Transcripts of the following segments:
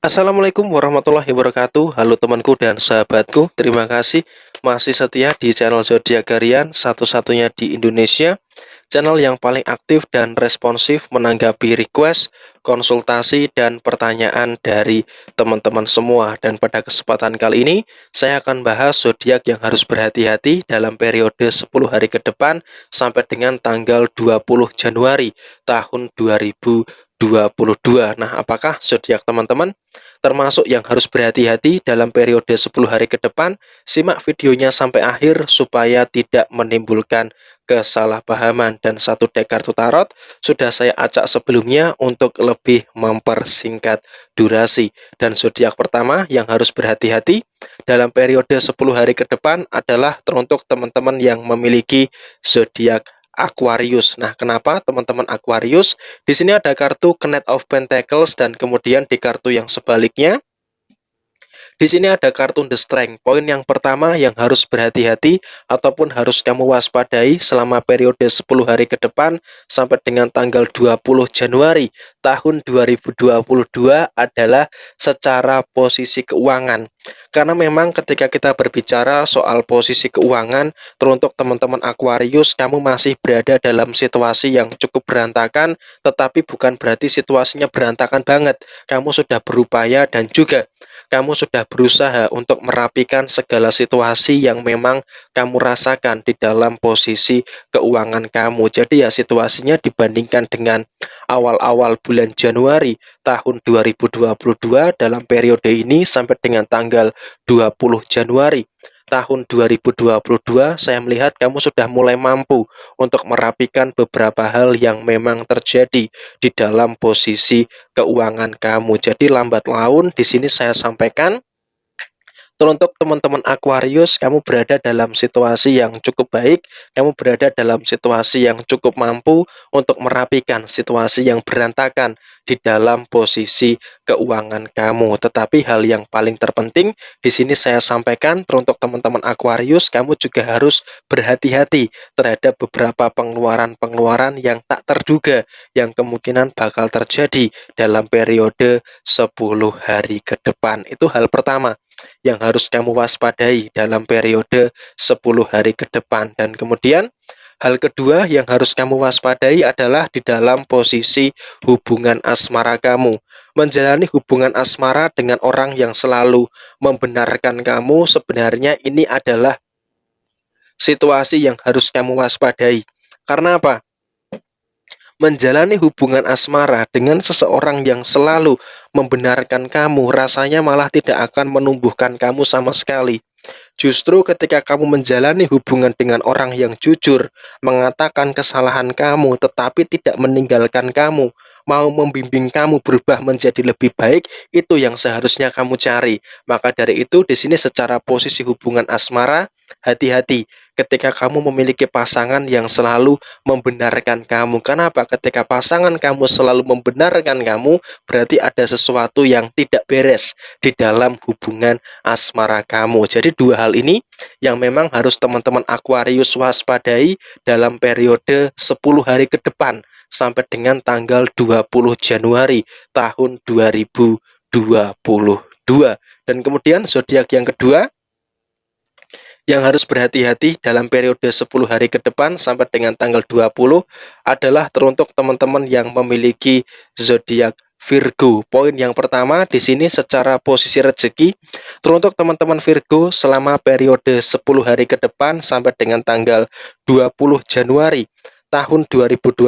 Assalamualaikum warahmatullahi wabarakatuh. Halo temanku dan sahabatku, terima kasih masih setia di channel Zodiak Harian, satu-satunya di Indonesia, channel yang paling aktif dan responsif menanggapi request, konsultasi, dan pertanyaan dari teman-teman semua. Dan pada kesempatan kali ini, saya akan bahas zodiak yang harus berhati-hati dalam periode 10 hari ke depan sampai dengan tanggal 20 Januari tahun 2022. Nah, apakah zodiak teman-teman termasuk yang harus berhati-hati dalam periode 10 hari ke depan? Simak videonya sampai akhir supaya tidak menimbulkan kesalahpahaman. Dan satu deck kartu tarot sudah saya acak sebelumnya untuk lebih mempersingkat durasi. Dan zodiak pertama yang harus berhati-hati dalam periode 10 hari ke depan adalah teruntuk teman-teman yang memiliki zodiak Aquarius. Nah, kenapa teman-teman Aquarius? Di sini ada kartu Knight of Pentacles dan kemudian di kartu yang sebaliknya di sini ada kartu The Strength. Poin yang pertama yang harus berhati-hati ataupun harus kamu waspadai selama periode 10 hari ke depan sampai dengan tanggal 20 Januari tahun 2022 adalah secara posisi keuangan. Karena memang ketika kita berbicara soal posisi keuangan, teruntuk teman-teman Aquarius, kamu masih berada dalam situasi yang cukup berantakan, tetapi bukan berarti situasinya berantakan banget. Kamu sudah berupaya dan juga kamu sudah berusaha untuk merapikan segala situasi yang memang kamu rasakan di dalam posisi keuangan kamu. Jadi ya situasinya dibandingkan dengan awal-awal bulan Januari tahun 2022 dalam periode ini sampai dengan tanggal 20 Januari tahun 2022, saya melihat kamu sudah mulai mampu untuk merapikan beberapa hal yang memang terjadi di dalam posisi keuangan kamu. Jadi lambat laun di sini saya sampaikan teruntuk teman-teman Aquarius, kamu berada dalam situasi yang cukup baik, kamu berada dalam situasi yang cukup mampu untuk merapikan situasi yang berantakan di dalam posisi keuangan kamu. Tetapi hal yang paling terpenting di sini saya sampaikan teruntuk teman-teman Aquarius, kamu juga harus berhati-hati terhadap beberapa pengeluaran-pengeluaran yang tak terduga yang kemungkinan bakal terjadi dalam periode 10 hari ke depan. Itu hal pertama yang harus kamu waspadai dalam periode 10 hari ke depan. Dan kemudian hal kedua yang harus kamu waspadai adalah di dalam posisi hubungan asmara kamu. Menjalani hubungan asmara dengan orang yang selalu membenarkan kamu, sebenarnya ini adalah situasi yang harus kamu waspadai. Karena apa? Menjalani hubungan asmara dengan seseorang yang selalu membenarkan kamu, rasanya malah tidak akan menumbuhkan kamu sama sekali. Justru ketika kamu menjalani hubungan dengan orang yang jujur, mengatakan kesalahan kamu, tetapi tidak meninggalkan kamu, mau membimbing kamu berubah menjadi lebih baik, itu yang seharusnya kamu cari. Maka dari itu, di sini secara posisi hubungan asmara, hati-hati ketika kamu memiliki pasangan yang selalu membenarkan kamu. Kenapa? Ketika pasangan kamu selalu membenarkan kamu, berarti ada sesuatu yang tidak beres di dalam hubungan asmara kamu. Jadi dua hal ini yang memang harus teman-teman Aquarius waspadai dalam periode 10 hari ke depan sampai dengan tanggal 20 Januari tahun 2022. Dan kemudian zodiak yang kedua yang harus berhati-hati dalam periode 10 hari ke depan sampai dengan tanggal 20 adalah teruntuk teman-teman yang memiliki zodiak Virgo. Poin yang pertama di sini secara posisi rezeki, teruntuk teman-teman Virgo selama periode 10 hari ke depan sampai dengan tanggal 20 Januari tahun 2022,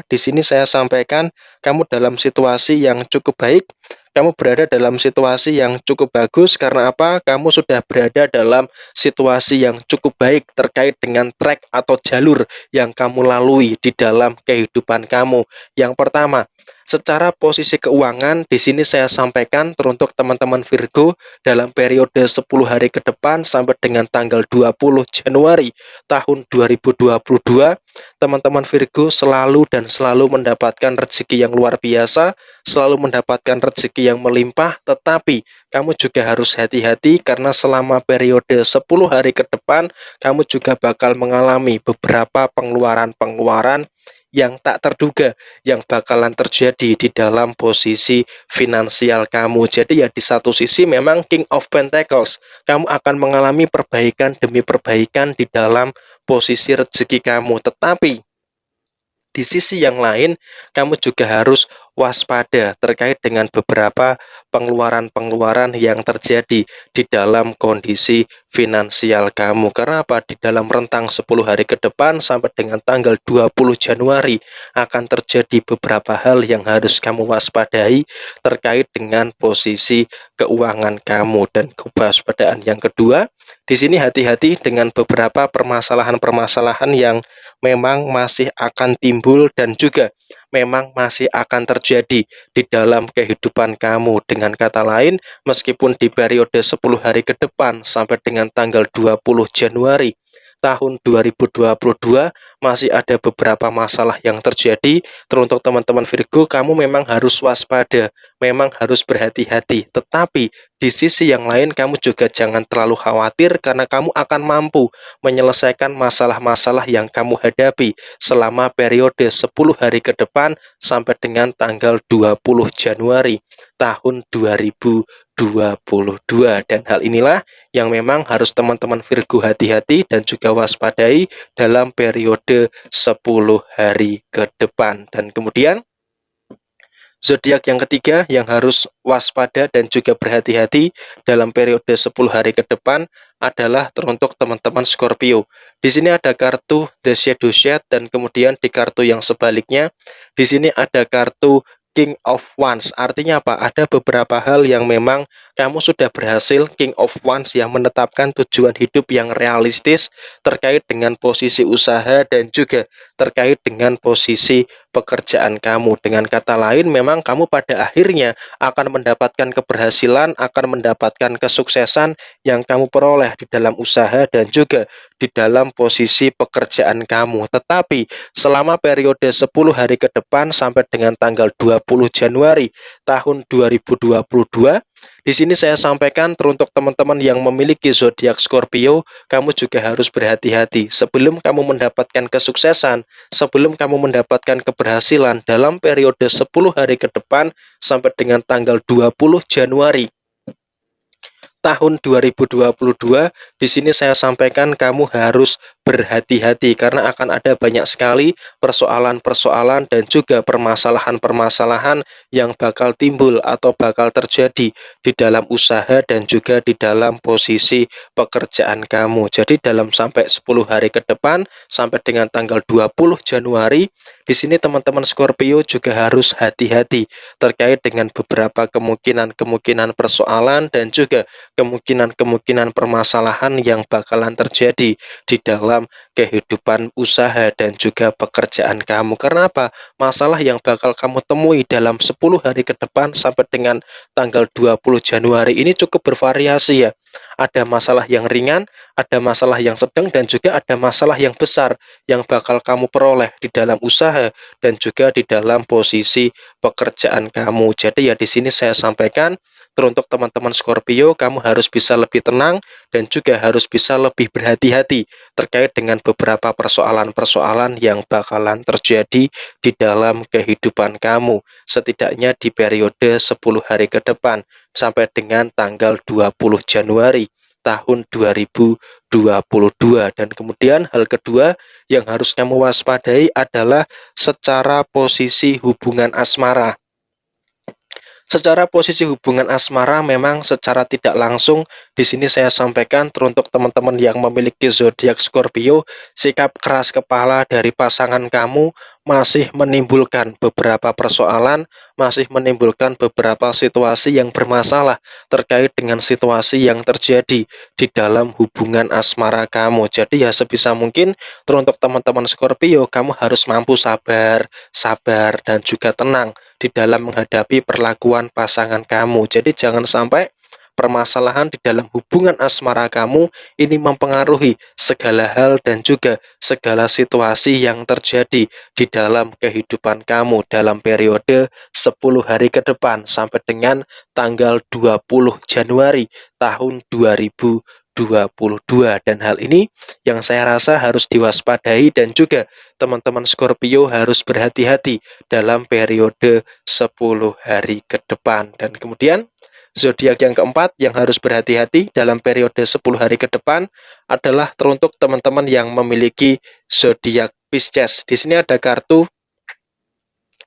di sini saya sampaikan kamu dalam situasi yang cukup baik. Kamu berada dalam situasi yang cukup bagus karena apa? Kamu sudah berada dalam situasi yang cukup baik terkait dengan track atau jalur yang kamu lalui di dalam kehidupan kamu. Yang pertama, secara posisi keuangan di sini saya sampaikan teruntuk teman-teman Virgo dalam periode 10 hari ke depan sampai dengan tanggal 20 Januari tahun 2022, teman-teman Virgo selalu dan selalu mendapatkan rezeki yang luar biasa, selalu mendapatkan rezeki yang melimpah, tetapi kamu juga harus hati-hati karena selama periode 10 hari ke depan kamu juga bakal mengalami beberapa pengeluaran-pengeluaran yang tak terduga yang bakalan terjadi di dalam posisi finansial kamu. Jadi ya di satu sisi memang King of Pentacles, kamu akan mengalami perbaikan demi perbaikan di dalam posisi rezeki kamu. Tetapi di sisi yang lain, kamu juga harus waspada terkait dengan beberapa pengeluaran-pengeluaran yang terjadi di dalam kondisi finansial kamu. Karena apa? Di dalam rentang 10 hari ke depan sampai dengan tanggal 20 Januari akan terjadi beberapa hal yang harus kamu waspadai terkait dengan posisi keuangan kamu. Dan kewaspadaan yang kedua, di sini hati-hati dengan beberapa permasalahan-permasalahan yang memang masih akan timbul dan juga memang masih akan terjadi di dalam kehidupan kamu. Dengan kata lain, meskipun di periode 10 hari ke depan sampai dengan tanggal 20 Januari tahun 2022 masih ada beberapa masalah yang terjadi. Teruntuk teman-teman Virgo, kamu memang harus waspada, memang harus berhati-hati. Tetapi di sisi yang lain kamu juga jangan terlalu khawatir karena kamu akan mampu menyelesaikan masalah-masalah yang kamu hadapi selama periode 10 hari ke depan sampai dengan tanggal 20 Januari tahun 2022. Dan hal inilah yang memang harus teman-teman Virgo hati-hati dan juga waspadai dalam periode 10 hari ke depan. Dan kemudian zodiak yang ketiga yang harus waspada dan juga berhati-hati dalam periode 10 hari ke depan adalah teruntuk teman-teman Scorpio. Di sini ada kartu The Shadow Shade dan kemudian di kartu yang sebaliknya di sini ada kartu King of Wands. Artinya apa? Ada beberapa hal yang memang kamu sudah berhasil King of Wands yang menetapkan tujuan hidup yang realistis terkait dengan posisi usaha dan juga terkait dengan posisi pekerjaan kamu. Dengan kata lain, memang kamu pada akhirnya akan mendapatkan keberhasilan, akan mendapatkan kesuksesan yang kamu peroleh di dalam usaha dan juga di dalam posisi pekerjaan kamu. Tetapi selama periode 10 hari ke depan sampai dengan tanggal 20 Januari tahun 2022, di sini saya sampaikan teruntuk teman-teman yang memiliki zodiak Scorpio, kamu juga harus berhati-hati sebelum kamu mendapatkan kesuksesan, sebelum kamu mendapatkan keberhasilan dalam periode 10 hari ke depan sampai dengan tanggal 20 Januari tahun 2022. Di sini saya sampaikan kamu harus berhati-hati karena akan ada banyak sekali persoalan-persoalan dan juga permasalahan-permasalahan yang bakal timbul atau bakal terjadi di dalam usaha dan juga di dalam posisi pekerjaan kamu. Jadi dalam sampai 10 hari ke depan sampai dengan tanggal 20 Januari, di sini teman-teman Scorpio juga harus hati-hati terkait dengan beberapa kemungkinan-kemungkinan persoalan dan juga kemungkinan-kemungkinan permasalahan yang bakalan terjadi di dalam kehidupan usaha dan juga pekerjaan kamu. Karena apa? Masalah yang bakal kamu temui dalam 10 hari ke depan sampai dengan tanggal 20 Januari ini cukup bervariasi ya. Ada masalah yang ringan, ada masalah yang sedang, dan juga ada masalah yang besar yang bakal kamu peroleh di dalam usaha dan juga di dalam posisi pekerjaan kamu. Jadi ya di sini saya sampaikan teruntuk teman-teman Scorpio, kamu harus bisa lebih tenang dan juga harus bisa lebih berhati-hati terkait dengan beberapa persoalan-persoalan yang bakalan terjadi di dalam kehidupan kamu, setidaknya di periode 10 hari ke depan sampai dengan tanggal 20 Januari tahun 2022. Dan kemudian hal kedua yang harus kamu waspadai adalah secara posisi hubungan asmara. Secara posisi hubungan asmara memang secara tidak langsung di sini saya sampaikan teruntuk teman-teman yang memiliki zodiak Scorpio, sikap keras kepala dari pasangan kamu masih menimbulkan beberapa persoalan, masih menimbulkan beberapa situasi yang bermasalah terkait dengan situasi yang terjadi di dalam hubungan asmara kamu. Jadi ya sebisa mungkin teruntuk teman-teman Scorpio, kamu harus mampu sabar, dan juga tenang di dalam menghadapi perlakuan pasangan kamu. Jadi jangan sampai permasalahan di dalam hubungan asmara kamu ini mempengaruhi segala hal dan juga segala situasi yang terjadi di dalam kehidupan kamu dalam periode 10 hari ke depan sampai dengan tanggal 20 Januari tahun 2022. 2022, dan hal ini yang saya rasa harus diwaspadai dan juga teman-teman Scorpio harus berhati-hati dalam periode 10 hari ke depan. Dan kemudian zodiak yang keempat yang harus berhati-hati dalam periode 10 hari ke depan adalah teruntuk teman-teman yang memiliki zodiak Pisces. Di sini ada kartu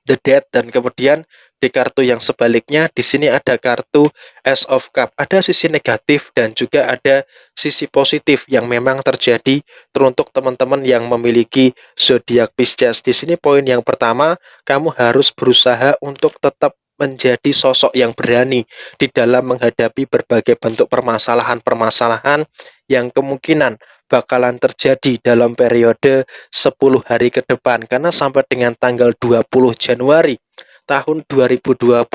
The Death, dan kemudian di kartu yang sebaliknya di sini ada kartu Ace of Cup. Ada sisi negatif dan juga ada sisi positif yang memang terjadi teruntuk teman-teman yang memiliki zodiak Pisces. Di sini poin yang pertama, kamu harus berusaha untuk tetap menjadi sosok yang berani di dalam menghadapi berbagai bentuk permasalahan-permasalahan yang kemungkinan bakalan terjadi dalam periode 10 hari ke depan, karena sampai dengan tanggal 20 Januari tahun 2022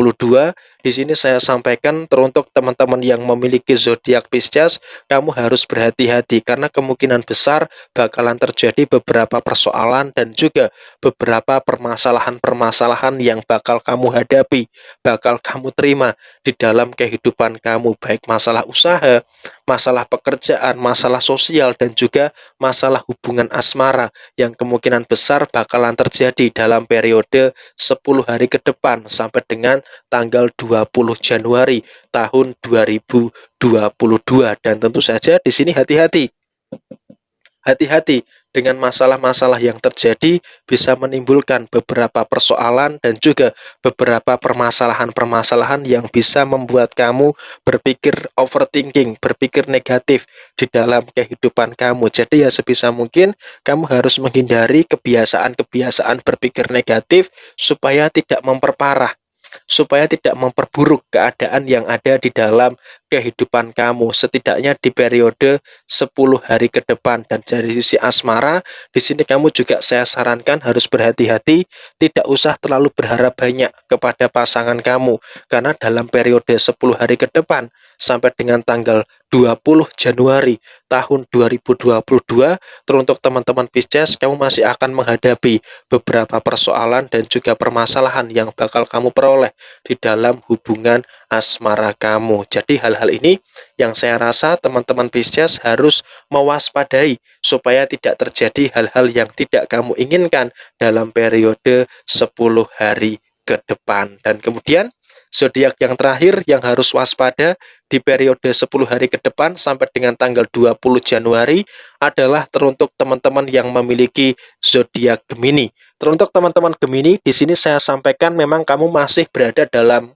di sini saya sampaikan teruntuk teman-teman yang memiliki zodiak Pisces, kamu harus berhati-hati karena kemungkinan besar bakalan terjadi beberapa persoalan dan juga beberapa permasalahan-permasalahan yang bakal kamu hadapi, bakal kamu terima di dalam kehidupan kamu, baik masalah usaha, masalah pekerjaan, masalah sosial, dan juga masalah hubungan asmara yang kemungkinan besar bakalan terjadi dalam periode 10 hari ke depan sampai dengan tanggal 20 Januari tahun 2022. Dan tentu saja di sini hati-hati dengan masalah-masalah yang terjadi bisa menimbulkan beberapa persoalan dan juga beberapa permasalahan-permasalahan yang bisa membuat kamu berpikir overthinking, berpikir negatif di dalam kehidupan kamu. Jadi ya sebisa mungkin kamu harus menghindari kebiasaan-kebiasaan berpikir negatif supaya tidak memperparah, supaya tidak memperburuk keadaan yang ada di dalam kehidupan kamu, setidaknya di periode 10 hari ke depan. Dan dari sisi asmara, di sini kamu juga saya sarankan harus berhati-hati, tidak usah terlalu berharap banyak kepada pasangan kamu, karena dalam periode 10 hari ke depan sampai dengan tanggal 20 Januari tahun 2022, teruntuk teman-teman Pisces, kamu masih akan menghadapi beberapa persoalan dan juga permasalahan yang bakal kamu peroleh di dalam hubungan asmara kamu. Jadi hal-hal ini yang saya rasa teman-teman Pisces harus mewaspadai supaya tidak terjadi hal-hal yang tidak kamu inginkan dalam periode 10 hari ke depan. Dan kemudian zodiak yang terakhir yang harus waspada di periode 10 hari ke depan sampai dengan tanggal 20 Januari adalah teruntuk teman-teman yang memiliki zodiak Gemini. Teruntuk teman-teman Gemini, di sini saya sampaikan memang kamu masih berada dalam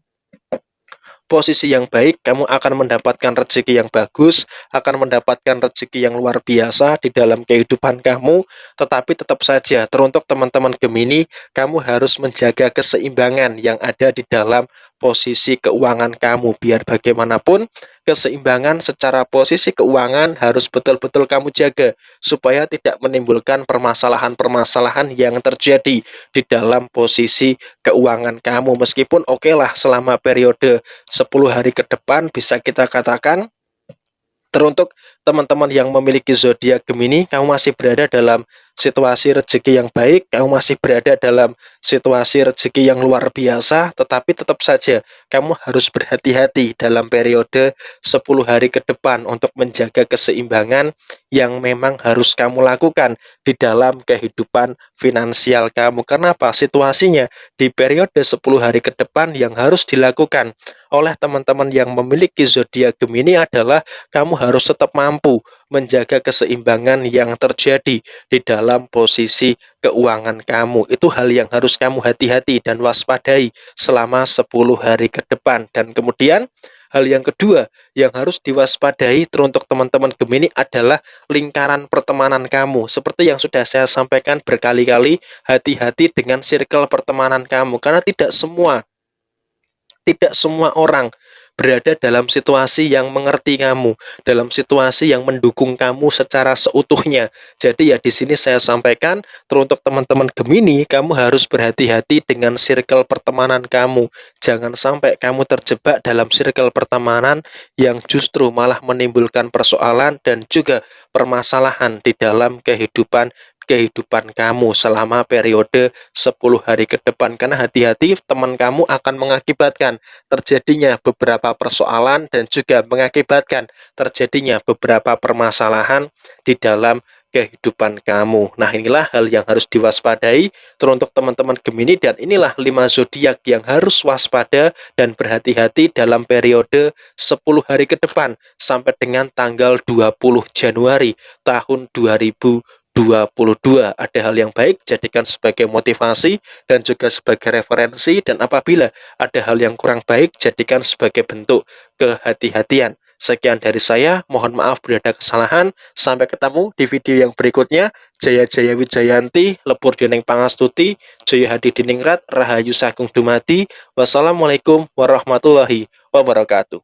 posisi yang baik, kamu akan mendapatkan rezeki yang bagus, akan mendapatkan rezeki yang luar biasa di dalam kehidupan kamu. Tetapi tetap saja teruntuk teman-teman Gemini, kamu harus menjaga keseimbangan yang ada di dalam posisi keuangan kamu. Biar bagaimanapun keseimbangan secara posisi keuangan harus betul-betul kamu jaga supaya tidak menimbulkan permasalahan-permasalahan yang terjadi di dalam posisi keuangan kamu. Meskipun oke lah selama periode 10 hari ke depan bisa kita katakan teruntuk teman-teman yang memiliki zodiak Gemini, kamu masih berada dalam situasi rezeki yang baik, kamu masih berada dalam situasi rezeki yang luar biasa, tetapi tetap saja kamu harus berhati-hati dalam periode 10 hari ke depan untuk menjaga keseimbangan yang memang harus kamu lakukan di dalam kehidupan finansial kamu. Kenapa? Situasinya di periode 10 hari ke depan yang harus dilakukan oleh teman-teman yang memiliki zodiak Gemini adalah kamu harus tetap mampu menjaga keseimbangan yang terjadi di dalam posisi keuangan kamu. Itu hal yang harus kamu hati-hati dan waspadai selama 10 hari ke depan. Dan kemudian hal yang kedua yang harus diwaspadai teruntuk teman-teman Gemini adalah lingkaran pertemanan kamu. Seperti yang sudah saya sampaikan berkali-kali, hati-hati dengan circle pertemanan kamu karena tidak semua orang berada dalam situasi yang mengerti kamu, dalam situasi yang mendukung kamu secara seutuhnya. Jadi ya di sini saya sampaikan teruntuk teman-teman Gemini, kamu harus berhati-hati dengan circle pertemanan kamu. Jangan sampai kamu terjebak dalam circle pertemanan yang justru malah menimbulkan persoalan dan juga permasalahan di dalam kehidupan kehidupan kamu selama periode 10 hari ke depan. Karena hati-hati, teman kamu akan mengakibatkan terjadinya beberapa persoalan dan juga mengakibatkan terjadinya beberapa permasalahan di dalam kehidupan kamu. Nah, inilah hal yang harus diwaspadai teruntuk teman-teman Gemini, dan inilah 5 zodiak yang harus waspada dan berhati-hati dalam periode 10 hari ke depan sampai dengan tanggal 20 Januari tahun 2022. Ada hal yang baik, jadikan sebagai motivasi dan juga sebagai referensi, dan apabila ada hal yang kurang baik, jadikan sebagai bentuk kehati-hatian. Sekian dari saya, mohon maaf bila ada kesalahan. Sampai ketemu di video yang berikutnya. Jaya Jaya Wijayanti, Lepur Dineng Pangastuti, Jaya Hadi Diningrat, Rahayu Sagung Dumadi. Wassalamualaikum warahmatullahi wabarakatuh.